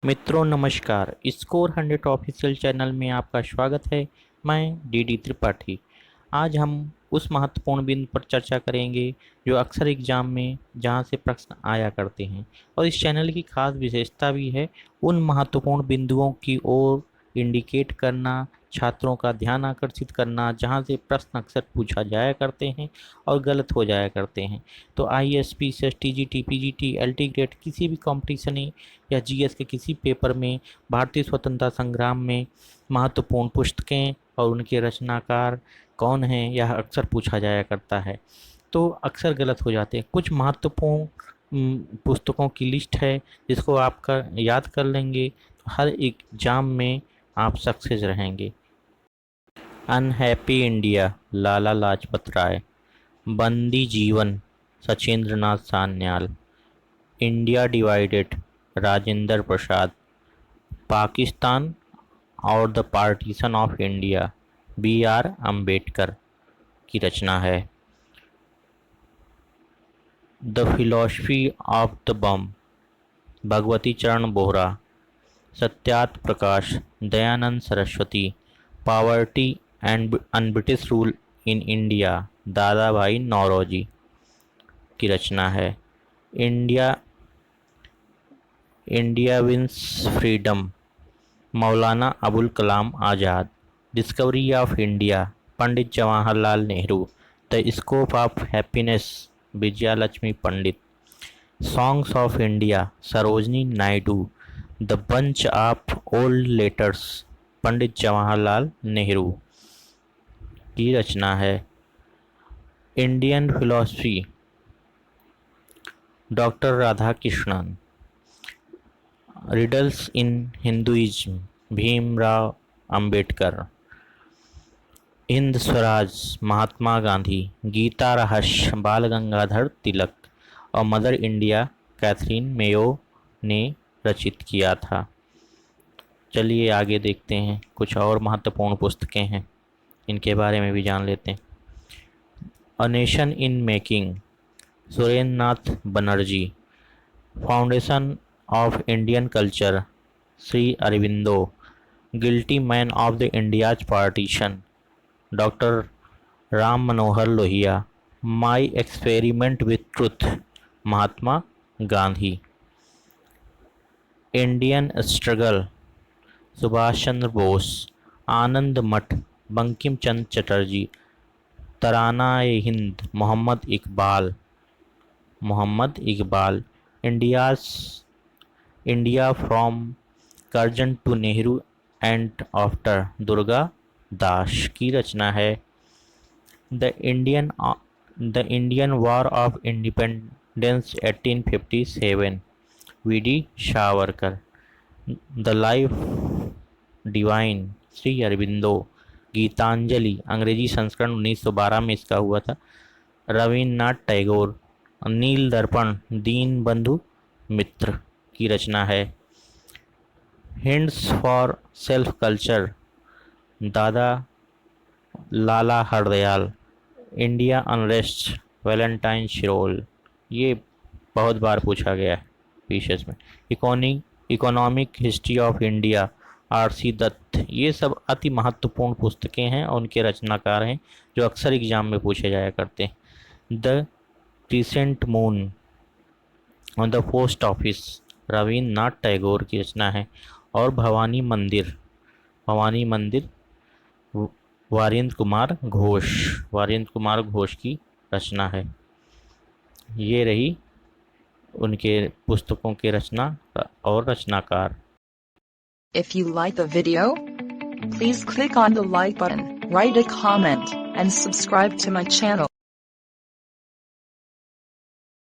मित्रों नमस्कार। Score 100 official channel में आपका स्वागत है। मैं डी त्रिपाठी। आज हम उस महत्वपूर्ण बिंदु पर चर्चा करेंगे जो अक्सर एग्जाम में जहां से प्रश्न आया करते हैं, और इस चैनल की खास विशेषता भी है उन महत्वपूर्ण बिंदुओं की ओर इंडिकेट करना, छात्रों का ध्यान आकर्षित करना जहां से प्रश्न अक्सर पूछा जाया करते हैं और गलत हो जाया करते हैं। तो आईएएसपी, टीजीटी, पीजीटी, एलटी ग्रेड किसी भी कंपटीशन या जीएस के किसी पेपर में भारतीय स्वतंत्रता संग्राम में महत्वपूर्ण पुस्तकें और उनके रचनाकार कौन हैं यह अक्सर पूछा जाया करता है, तो अक्सर गलत हो जाते हैं। कुछ महत्वपूर्ण पुस्तकों की लिस्ट है जिसको आप याद कर लेंगे तो हर एग्जाम में आप सक्सेस रहेंगे। Unhappy India, Lala Lajpat Rai. Bandi Jeevan, Sachindra Nath Sanyal. India divided, Rajendra Prasad. Pakistan और the partition of India, B R. Ambedkar की रचना है। The philosophy of the bomb, Bhagwati Charan Bohra. Satyarth Prakash, Dayanand Saraswati. Poverty and British rule in India, Dadabhai Naoroji की रचना है। India India wins freedom, Maulana Abul Kalam Azad. Discovery of India, Pandit Jawaharlal Nehru. The scope of happiness, Vijayalakshmi Pandit. Songs of India, Sarojini Naidu. The bunch of old letters, Pandit Jawaharlal Nehru की रचना है। Indian philosophy, doctor Radhakrishnan. Riddles in Hinduism, Bhimrao Ambedkar. Hind Swaraj, Mahatma Gandhi. Gita Rahasya, Bal Gangadhar Tilak. और mother India, Catherine Mayo ने रचित किया था। चलिए आगे देखते हैं, कुछ और महत्वपूर्ण पुस्तकें हैं, इनके बारे में भी जान लेते हैं। A nation in making, Surendra Nath Banerjee. Foundation of Indian culture, Shri Aurobindo. Guilty man of the India's partition, doctor Ram Manohar Lohia. My experiment with truth, Mahatma Gandhi. Indian struggle, Subhash Chandra Bose. Anand Math, Bankim Chandra Chatterjee. Tarana e Hind, Mohammad Iqbal. India from Curzon to Nehru and after, Durga Das की रचना है। The Indian war of independence 1857, V D. Savarkar. The life divine, Shri Aurobindo. Geetanjali, अंग्रेजी संस्करण 1912 में इसका हुआ था, रविन्द्रनाथ टैगोर। नील दर्पण, दीन बंधु मित्र की रचना है। Hints for self culture, Dada Lala Hardayal. India unrest, Valentine Chirol. ये बहुत बार पूछा गया है पीसीएस में। Economic history of India, R C. Dutt. ये सब अति महत्वपूर्ण पुस्तकें हैं और उनके रचनाकार हैं जो अक्सर एग्जाम में पूछे जाया करते हैं। The crescent moon on the post office, Rabindranath Tagore की रचना है। और भवानी मंदिर वारिंद्र कुमार घोष की रचना है। ये रही उनके पुस्तकों के रचना और रचनाकार। If you like the video, please click on the like button, write a comment, and subscribe to my channel.